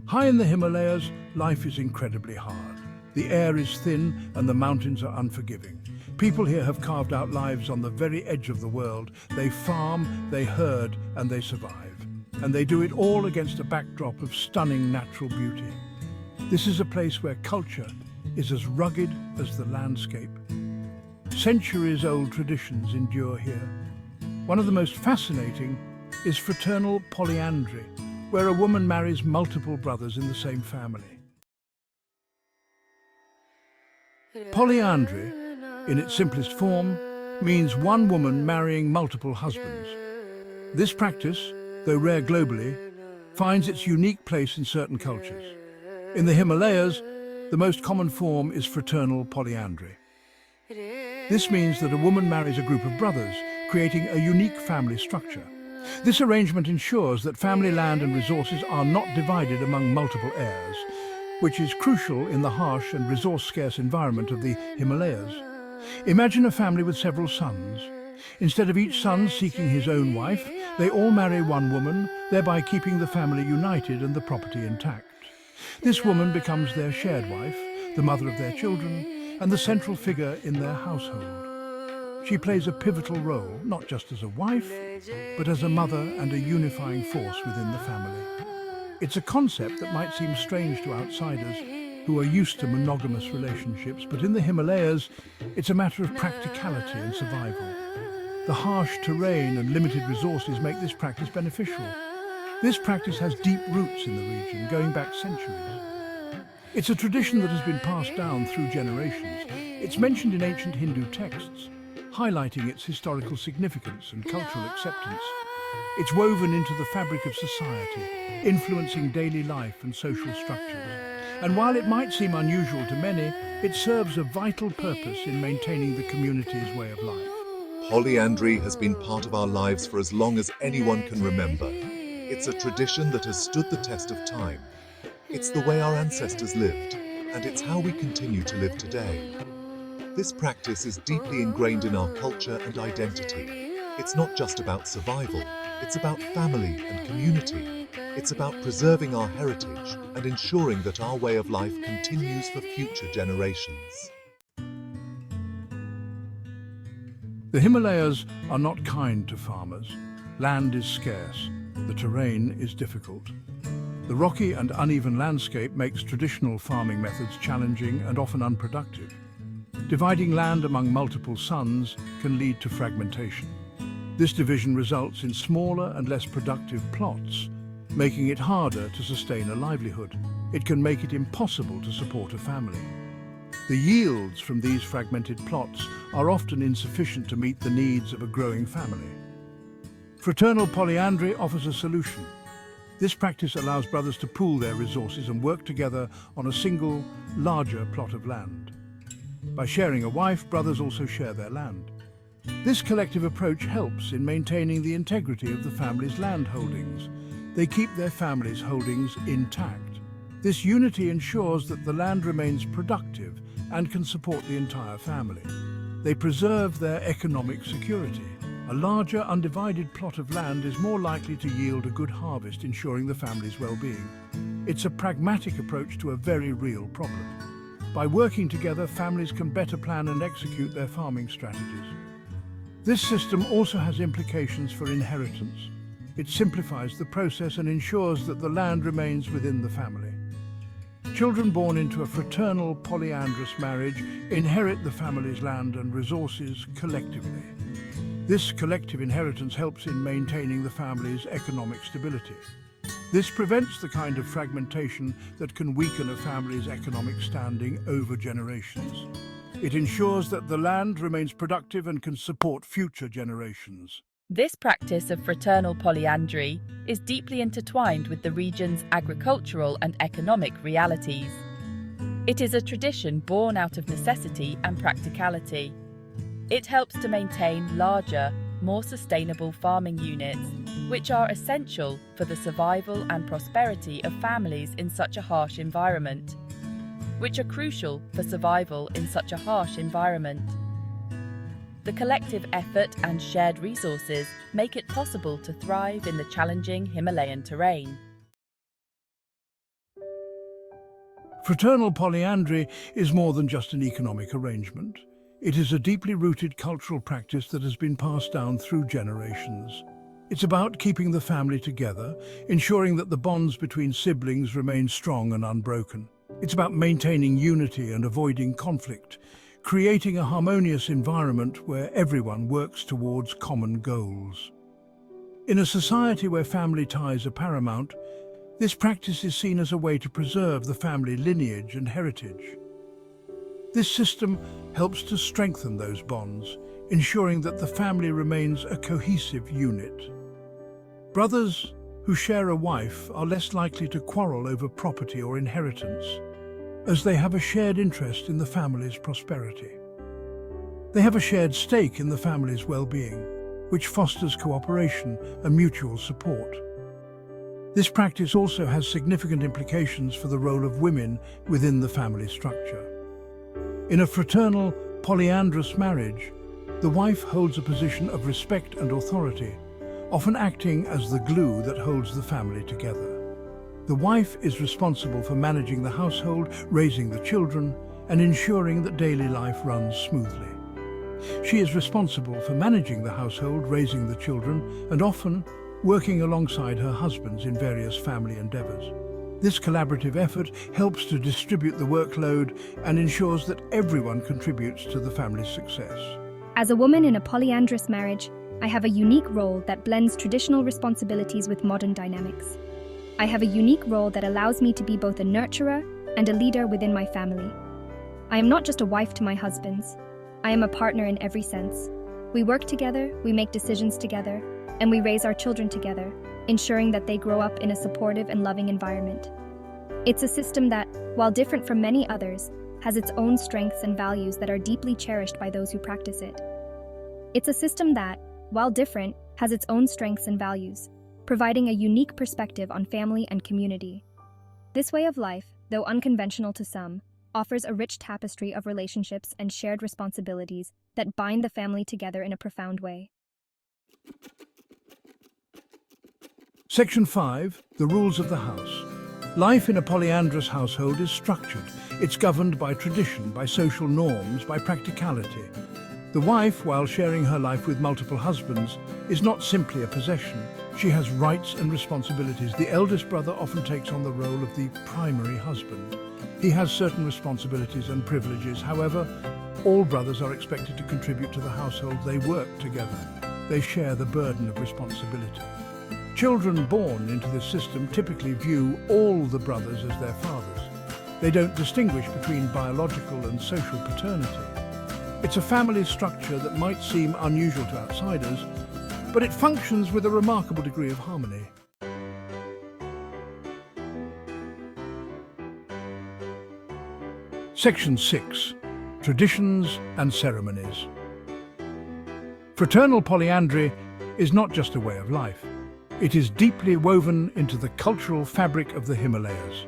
High in the Himalayas, life is incredibly hard. The air is thin and the mountains are unforgiving. People here have carved out lives on the very edge of the world. They farm, they herd, and they survive. And they do it all against a backdrop of stunning natural beauty. This is a place where culture is as rugged as the landscape. Centuries-old traditions endure here. One of the most fascinating is fraternal polyandry, where a woman marries multiple brothers in the same family. Polyandry, in its simplest form, means one woman marrying multiple husbands. This practice, though rare globally, finds its unique place in certain cultures. In the Himalayas, the most common form is fraternal polyandry. This means that a woman marries a group of brothers, creating a unique family structure. This arrangement ensures that family land and resources are not divided among multiple heirs, which is crucial in the harsh and resource-scarce environment of the Himalayas. Imagine a family with several sons. Instead of each son seeking his own wife, they all marry one woman, thereby keeping the family united and the property intact. This woman becomes their shared wife, the mother of their children, and the central figure in their household. She plays a pivotal role, not just as a wife, but as a mother and a unifying force within the family. It's a concept that might seem strange to outsiders who are used to monogamous relationships, but in the Himalayas, it's a matter of practicality and survival. The harsh terrain and limited resources make this practice beneficial. This practice has deep roots in the region, going back centuries. It's a tradition that has been passed down through generations. It's mentioned in ancient Hindu texts, highlighting its historical significance and cultural acceptance. It's woven into the fabric of society, influencing daily life and social structures. And while it might seem unusual to many, it serves a vital purpose in maintaining the community's way of life. Polyandry has been part of our lives for as long as anyone can remember. It's a tradition that has stood the test of time. It's the way our ancestors lived, and it's how we continue to live today. This practice is deeply ingrained in our culture and identity. It's not just about survival, it's about family and community. It's about preserving our heritage and ensuring that our way of life continues for future generations. The Himalayas are not kind to farmers. Land is scarce. The terrain is difficult. The rocky and uneven landscape makes traditional farming methods challenging and often unproductive. Dividing land among multiple sons can lead to fragmentation. This division results in smaller and less productive plots, making it harder to sustain a livelihood. It can make it impossible to support a family. The yields from these fragmented plots are often insufficient to meet the needs of a growing family. Fraternal polyandry offers a solution. This practice allows brothers to pool their resources and work together on a single, larger plot of land. By sharing a wife, brothers also share their land. This collective approach helps in maintaining the integrity of the family's land holdings. They keep their family's holdings intact. This unity ensures that the land remains productive and can support the entire family. They preserve their economic security. A larger, undivided plot of land is more likely to yield a good harvest, ensuring the family's well-being. It's a pragmatic approach to a very real problem. By working together, families can better plan and execute their farming strategies. This system also has implications for inheritance. It simplifies the process and ensures that the land remains within the family. Children born into a fraternal polyandrous marriage inherit the family's land and resources collectively. This collective inheritance helps in maintaining the family's economic stability. This prevents the kind of fragmentation that can weaken a family's economic standing over generations. It ensures that the land remains productive and can support future generations. This practice of fraternal polyandry is deeply intertwined with the region's agricultural and economic realities. It is a tradition born out of necessity and practicality. It helps to maintain larger, more sustainable farming units, which are essential for the survival and prosperity of families in such a harsh environment. The collective effort and shared resources make it possible to thrive in the challenging Himalayan terrain. Fraternal polyandry is more than just an economic arrangement. It is a deeply rooted cultural practice that has been passed down through generations. It's about keeping the family together, ensuring that the bonds between siblings remain strong and unbroken. It's about maintaining unity and avoiding conflict, creating a harmonious environment where everyone works towards common goals. In a society where family ties are paramount, this practice is seen as a way to preserve the family lineage and heritage. This system helps to strengthen those bonds, ensuring that the family remains a cohesive unit. Brothers who share a wife are less likely to quarrel over property or inheritance, as they have a shared interest in the family's prosperity. They have a shared stake in the family's well-being, which fosters cooperation and mutual support. This practice also has significant implications for the role of women within the family structure. In a fraternal, polyandrous marriage, the wife holds a position of respect and authority, often acting as the glue that holds the family together. The wife is responsible for managing the household, raising the children, and ensuring that daily life runs smoothly. She is responsible for managing the household, raising the children, and often working alongside her husbands in various family endeavors. This collaborative effort helps to distribute the workload and ensures that everyone contributes to the family's success. As a woman in a polyandrous marriage, I have a unique role that blends traditional responsibilities with modern dynamics. I have a unique role that allows me to be both a nurturer and a leader within my family. I am not just a wife to my husbands. I am a partner in every sense. We work together, we make decisions together, and we raise our children together, ensuring that they grow up in a supportive and loving environment. It's a system that, while different from many others, has its own strengths and values that are deeply cherished by those who practice it. It's a system that, while different, has its own strengths and values, providing a unique perspective on family and community. This way of life, though unconventional to some, offers a rich tapestry of relationships and shared responsibilities that bind the family together in a profound way. Section 5. The rules of the house. Life in a polyandrous household is structured. It's governed by tradition, by social norms, by practicality. The wife, while sharing her life with multiple husbands, is not simply a possession. She has rights and responsibilities. The eldest brother often takes on the role of the primary husband. He has certain responsibilities and privileges. However, all brothers are expected to contribute to the household. They work together. They share the burden of responsibility. Children born into this system typically view all the brothers as their fathers. They don't distinguish between biological and social paternity. It's a family structure that might seem unusual to outsiders, but it functions with a remarkable degree of harmony. Section 6. Traditions and ceremonies. Fraternal polyandry is not just a way of life. It is deeply woven into the cultural fabric of the Himalayas.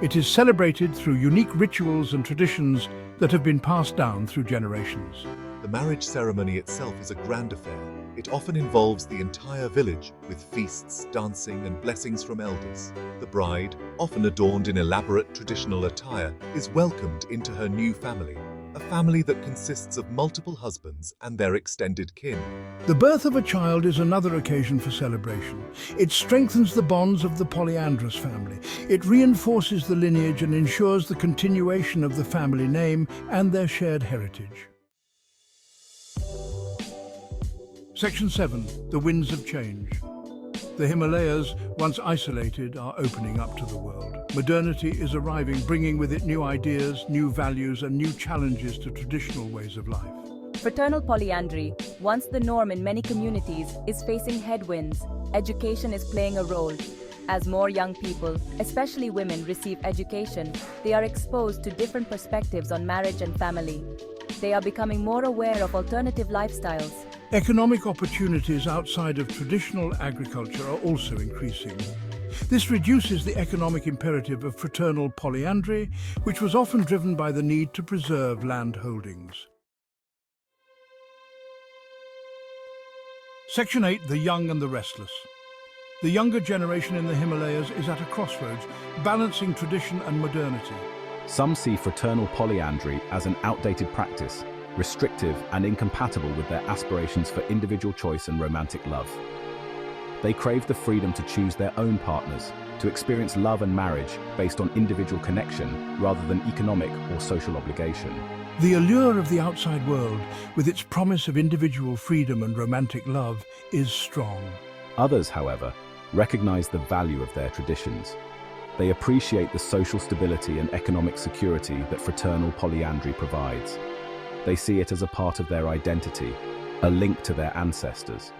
It is celebrated through unique rituals and traditions that have been passed down through generations. The marriage ceremony itself is a grand affair. It often involves the entire village, with feasts, dancing, and blessings from elders. The bride, often adorned in elaborate traditional attire, is welcomed into her new family, a family that consists of multiple husbands and their extended kin. The birth of a child is another occasion for celebration. It strengthens the bonds of the polyandrous family. It reinforces the lineage and ensures the continuation of the family name and their shared heritage. Section 7. The winds of change. The Himalayas, once isolated, are opening up to the world. Modernity is arriving, bringing with it new ideas, new values, and new challenges to traditional ways of life. Fraternal polyandry, once the norm in many communities, is facing headwinds. Education is playing a role. As more young people, especially women, receive education, they are exposed to different perspectives on marriage and family. They are becoming more aware of alternative lifestyles. Economic opportunities outside of traditional agriculture are also increasing. This reduces the economic imperative of fraternal polyandry, which was often driven by the need to preserve land holdings. Section 8. The young and the restless. The younger generation in the Himalayas is at a crossroads, balancing tradition and modernity. Some see fraternal polyandry as an outdated practice, restrictive and incompatible with their aspirations for individual choice and romantic love. They crave the freedom to choose their own partners, to experience love and marriage based on individual connection rather than economic or social obligation. The allure of the outside world, with its promise of individual freedom and romantic love, is strong. Others, however, recognize the value of their traditions. They appreciate the social stability and economic security that fraternal polyandry provides. They see it as a part of their identity, a link to their ancestors.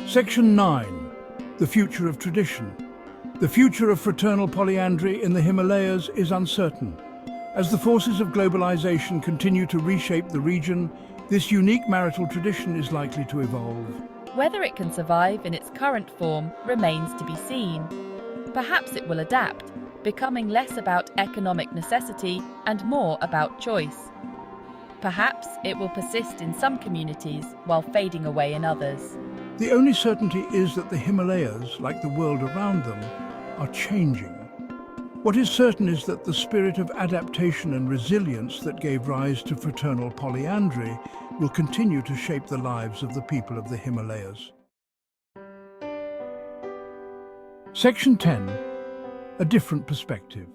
Section 9. The future of tradition. The future of fraternal polyandry in the Himalayas is uncertain. As the forces of globalization continue to reshape the region, this unique marital tradition is likely to evolve. Whether it can survive in its current form remains to be seen. Perhaps it will adapt, becoming less about economic necessity and more about choice. Perhaps it will persist in some communities while fading away in others. The only certainty is that the Himalayas, like the world around them, are changing. What is certain is that the spirit of adaptation and resilience that gave rise to fraternal polyandry will continue to shape the lives of the people of the Himalayas. Section 10. A different perspective.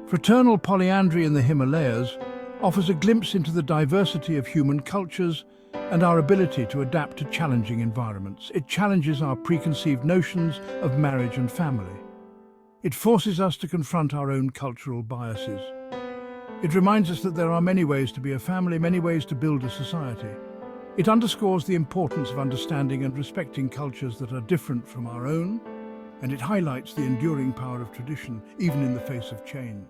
Fraternal polyandry in the Himalayas offers a glimpse into the diversity of human cultures and our ability to adapt to challenging environments. It challenges our preconceived notions of marriage and family. It forces us to confront our own cultural biases. It reminds us that there are many ways to be a family, many ways to build a society. It underscores the importance of understanding and respecting cultures that are different from our own, and it highlights the enduring power of tradition, even in the face of change.